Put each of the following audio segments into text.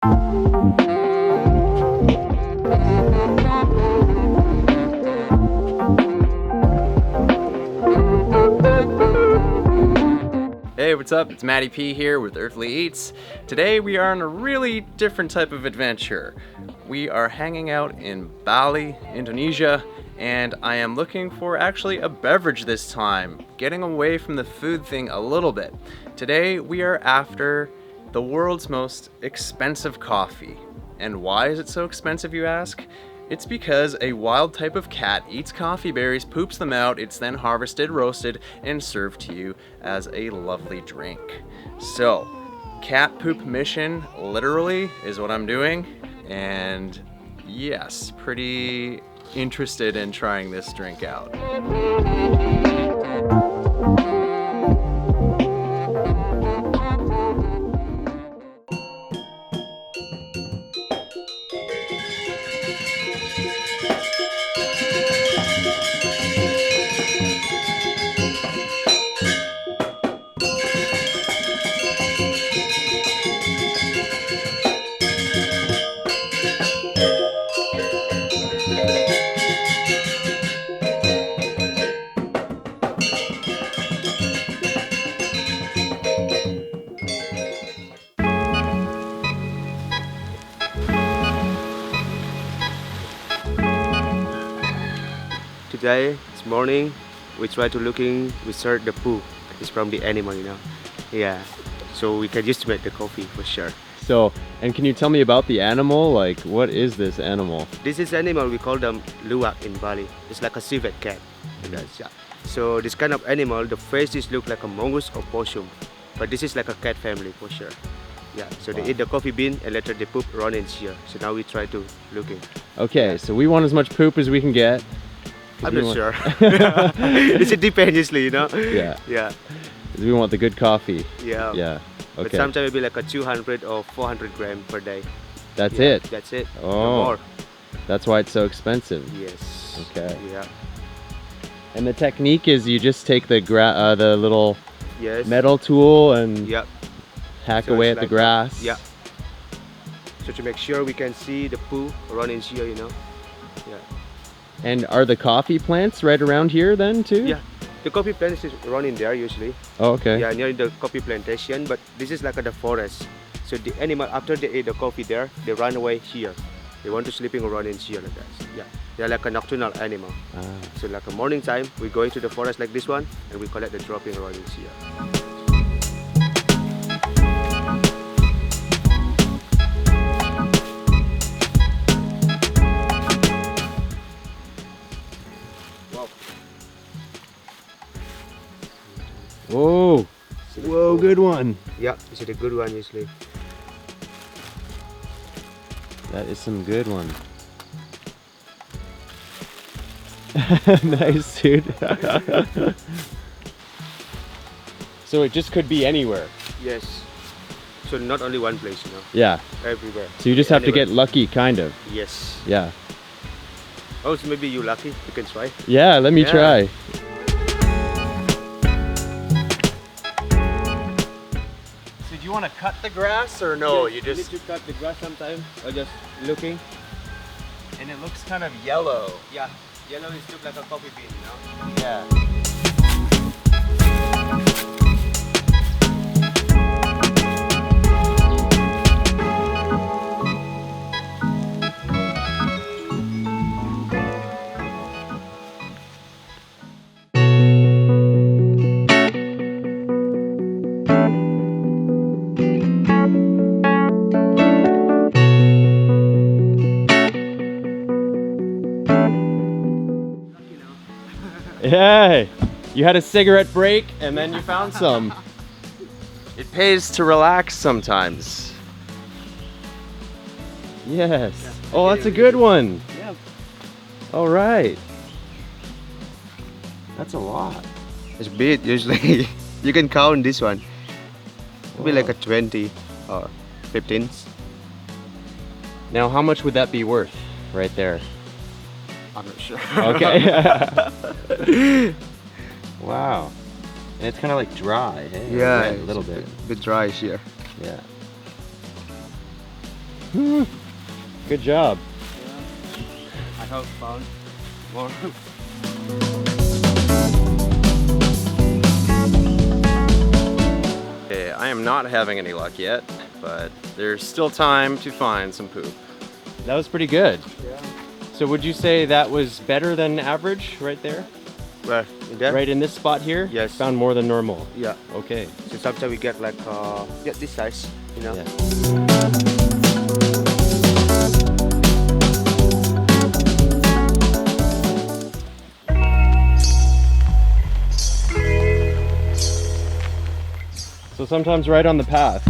Hey, what's up? It's Matty P here with Earthly Eats. Today we are on a really different type of adventure. We are hanging out in Bali, Indonesia, and I am looking for actually a beverage this time, getting away from the food thing a little bit. Today we are after the world's most expensive coffee. And why is it so expensive, you ask? It's because a wild type of cat eats coffee berries, poops them out, it's then harvested, roasted, and served to you as a lovely drink. So, cat poop mission, literally, is what I'm doing. And yes, pretty interested in trying this drink out. Today, this morning, we try to research the poo. It's from the animal, you know. Yeah, so we can just make the coffee for sure. So, and can you tell me about the animal? Like, what is this animal? This is animal, we call them luwak in Bali. It's like a civet cat. Yeah. So this kind of animal, the face is look like a mongoose or possum. But this is like a cat family for sure. Yeah, so they eat the coffee bean and later they poop around in here. So now we try to looking. Okay, so we want as much poop as we can get. I'm not sure. It depends, usually, you know. Yeah. Yeah. We want the good coffee. Yeah. Yeah. Okay. But sometimes maybe like a 200 or 400 grams per day. That's yeah, it. That's it. Oh. No more. That's why it's so expensive. Yes. Okay. Yeah. And the technique is you just take the little metal tool and yep. hack away at the grass. Yeah. So to make sure we can see the poo around in here, you know. Yeah. And are the coffee plants right around here then too? Yeah, the coffee plants is running there usually. Oh, okay. Yeah, near the coffee plantation, but this is like the forest. So the animal, after they eat the coffee there, they run away here. They want to sleeping around in here like that. Yeah, they're like a nocturnal animal. Ah. So like a morning time, we go into the forest like this one, and we collect the dropping around in here. Whoa! Whoa, good one. Yeah, this is a good one usually. That is some good one. Nice, dude. So it just could be anywhere. Yes. So not only one place, you know. Yeah. Everywhere. So you just have to get lucky, kind of. Yes. Yeah. Also, maybe you lucky. You can try. Yeah, let me try. So do you want to cut the grass or no? Yes, you need to cut the grass sometime or just looking. And it looks kind of yellow. Yeah, yellow is look like a coffee bean, you know. Yeah. Yay! You had a cigarette break and then you found some. It pays to relax sometimes. Yes. Oh, that's a good one. Yeah. All right. That's a lot. It's big usually. You can count this one. It'll be like a 20 or 15. Now, how much would that be worth right there? I'm not sure. Okay. Wow. And it's kind of like dry, hey? Yeah, Red, a little bit. A bit dry here. Yeah. Good job. I have found more. Okay, I am not having any luck yet, but there's still time to find some poop. That was pretty good. Yeah. So would you say that was better than average right there? Well, in there? Right in this spot here? Yes. Found more than normal. Yeah. Okay. So sometimes we get like this size, you know. Yeah. So sometimes right on the path.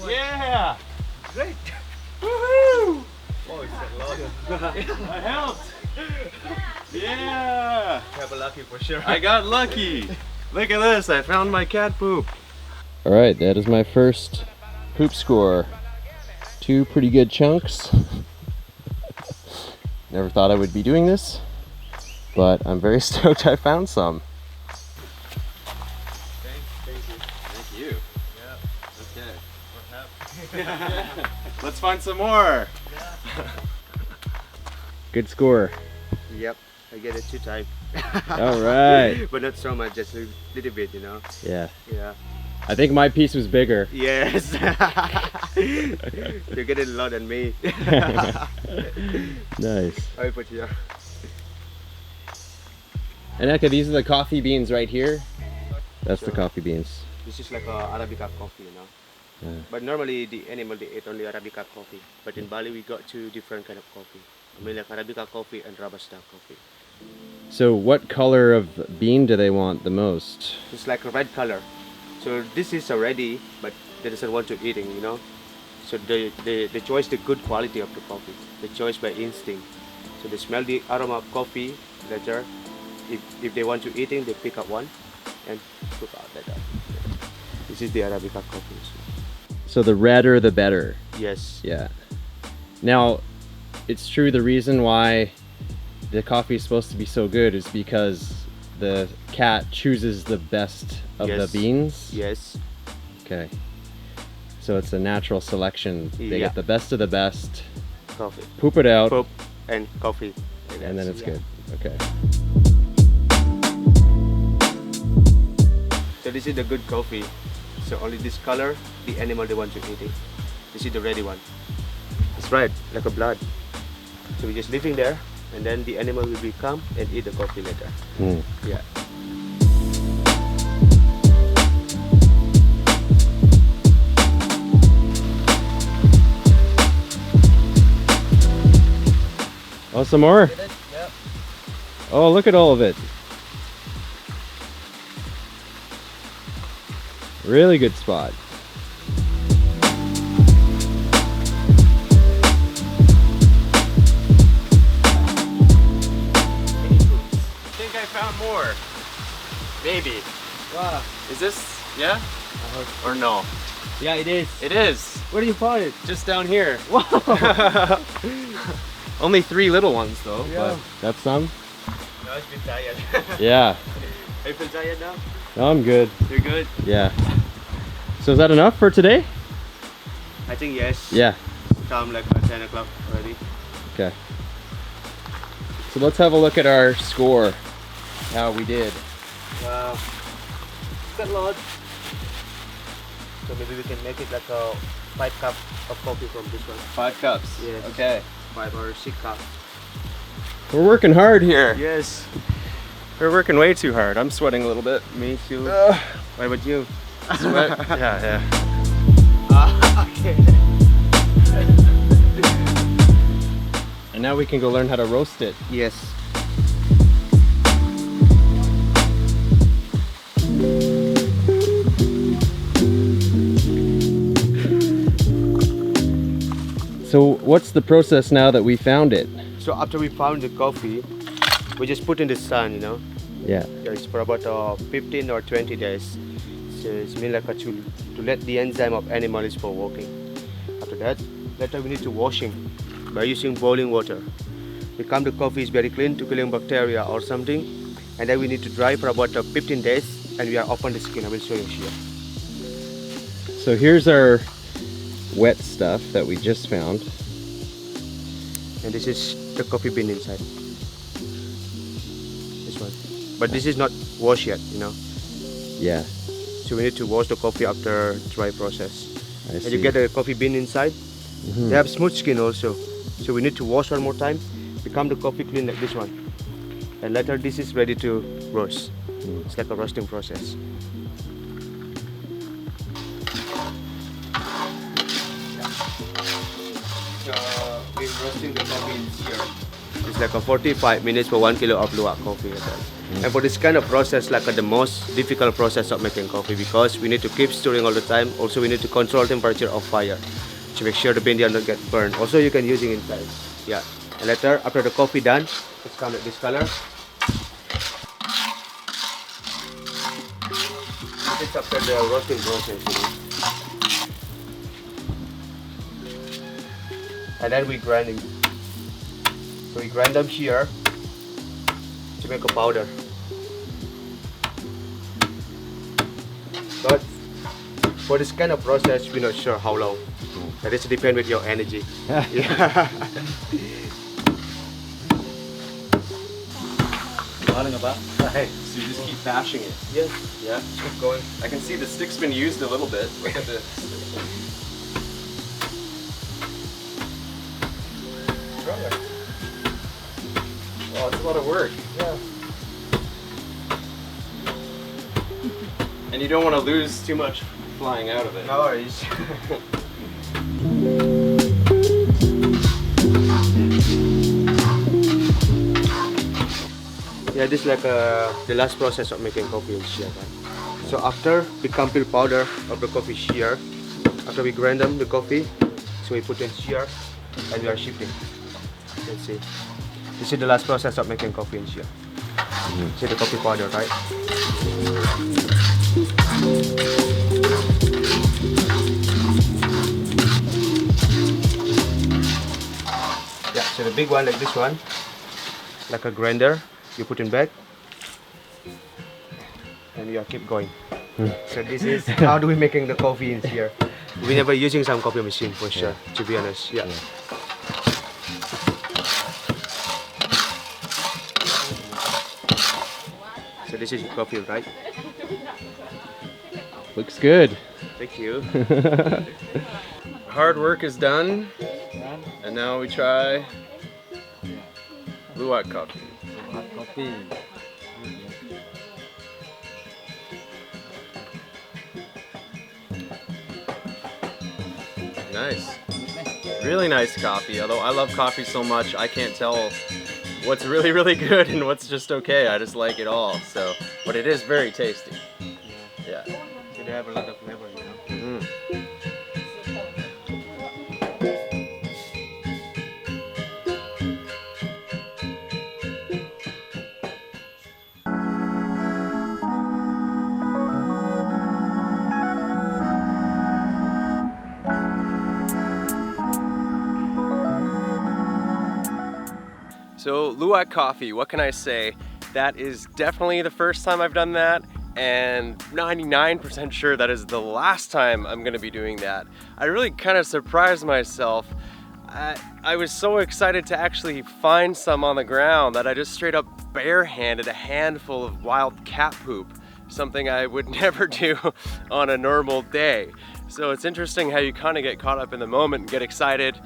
Yeah! Great! Woohoo! Oh, it's a lot. That helped! Yeah! Have a lucky for sure. I got lucky! Look at this, I found my cat poop. Alright, that is my first poop score. 2 pretty good chunks. Never thought I would be doing this, but I'm very stoked I found some. Thank you. Yeah. Okay. Let's find some more. Good score. Yep, I get it 2 times. All right. But not so much, just a little bit, you know. Yeah. Yeah. I think my piece was bigger. Yes. You get it a lot than me. Nice. I put here. And Eka, these are the coffee beans right here. That's the Sure. coffee beans. This is like a Arabica coffee, you know. Yeah. But normally the animal they eat only Arabica coffee. But in Bali we got 2 different kind of coffee. I mean like Arabica coffee and Robusta coffee. So what color of bean do they want the most? It's like a red color. So this is already, but they doesn't want to eating, you know. So they choose the good quality of the coffee. They choose by instinct. So they smell the aroma of coffee later. If they want to eating, they pick up one and cook out like that. This is the Arabica coffee. So the redder the better. Yes. Yeah. Now, it's true the reason why the coffee is supposed to be so good is because the cat chooses the best of the Yes. beans? Yes. Okay. So it's a natural selection. They Yeah. get the best of the best, Coffee. poop it out, Poop and coffee. and then it's Yeah. good. Okay. So this is the good coffee. So only this color, the animal they want to eat it. This is the ready one. It's red, like a blood. So we're just leaving there, and then the animal will be come and eat the coffee later. Hmm. Yeah. Oh, some more? Yep. Oh, look at all of it. Really good spot. I think I found more. Maybe. Wow. Is this, yeah? Or no? Yeah, it is. It is. Where do you find it? Just down here. Wow. Only 3 little ones though. Yeah. But that's some. No, it's been tired. Yeah. Are you feel tired now? No, I'm good. You're good? Yeah. So is that enough for today? I think yes. Yeah. Time like 10 o'clock already. Okay. So let's have a look at our score. How we did. Wow. Got a lot. So maybe we can make it like a 5 cup of coffee from this one. 5 cups. Yes. Okay. 5 or 6 cups. We're working hard here. Yes. We're working way too hard. I'm sweating a little bit. Me too. What about you? Sweat? Yeah, yeah. Okay. And now we can go learn how to roast it. Yes. So what's the process now that we found it? So after we found the coffee, we just put in the sun, you know. Yeah. Yeah, it's for about 15 or 20 days. So it's mean like to let the enzyme of animal is for working. After that, later we need to wash him by using boiling water. become the coffee is very clean to killing bacteria or something, and then we need to dry for about 15 days, and we are open the skin. I will show you here. So here's our wet stuff that we just found. And this is the coffee bean inside. This one. But this is not washed yet, you know. Yeah. So we need to wash the coffee after dry process. I And see. you get the coffee bean inside. They have smooth skin also. So we need to wash one more time, become the coffee clean like this one. And later this is ready to roast. It's like a roasting process. We're roasting the coffee in here. It's like a 45 minutes for 1 kilo of luwak coffee. And for this kind of process, like the most difficult process of making coffee, because we need to keep stirring all the time. Also, we need to control temperature of fire to make sure the bean does not get burned. Also, you can use it inside. Yeah. And later, after the coffee done, it's come like this color. It's after the roasting process. And then we grinding. So we grind them here to make a powder. But for this kind of process, we're not sure how long. That is depend with your energy. Yeah. Hey, so you just keep bashing it. Yes. Yeah. Keep going. I can see the stick's been used a little bit. Look at this. Oh, it's a lot of work. Yeah. And you don't want to lose too much flying out of it. No worries. Yeah, this is like the last process of making coffee in here. Right? So after we compile powder of the coffee here, after we grind them the coffee, so we put in here and we are shifting. Let's see. This is the last process of making coffee in here. See the coffee powder, right? Yeah, so the big one like this one, like a grinder, you put in back, and you keep going. So this is how do we making the coffee in here. We never using some coffee machine for sure, to be honest. Yeah. So this is coffee, right? Looks good. Thank you. Hard work is done, and now we try luwak coffee. Nice. Really nice coffee. Although I love coffee so much, I can't tell what's really, really good and what's just okay. I just like it all. So, but it is very tasty. Yeah. So they have a lot of flavor, you know. So luwak coffee, what can I say? That is definitely the first time I've done that, and 99% sure that is the last time I'm gonna be doing that. I really kind of surprised myself. I was so excited to actually find some on the ground that I just straight up barehanded a handful of wild cat poop, something I would never do on a normal day. So it's interesting how you kind of get caught up in the moment and get excited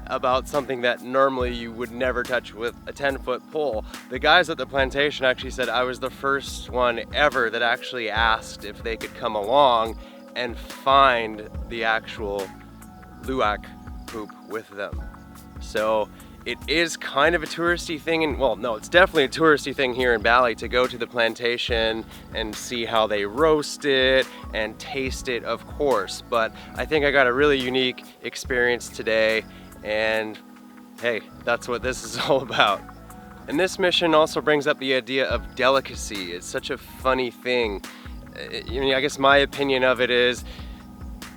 about something that normally you would never touch with a 10-foot pole. The guys at the plantation actually said I was the first one ever that actually asked if they could come along and find the actual luwak poop with them. So it is kind of a touristy thing, and well, no, it's definitely a touristy thing here in Bali to go to the plantation and see how they roast it and taste it, of course. But I think I got a really unique experience today, and hey, that's what this is all about. And this mission also brings up the idea of delicacy. It's such a funny thing. I guess my opinion of it is,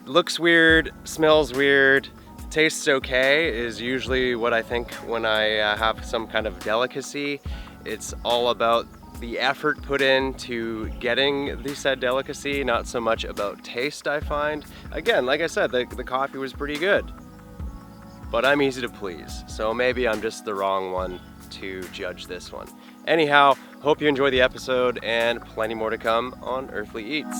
looks weird, smells weird, tastes okay is usually what I think when I have some kind of delicacy. It's all about the effort put in to getting the said delicacy, not so much about taste, I find. Again, like I said, the coffee was pretty good, but I'm easy to please, so maybe I'm just the wrong one to judge this one. Anyhow, hope you enjoy the episode and plenty more to come on Earthly Eats.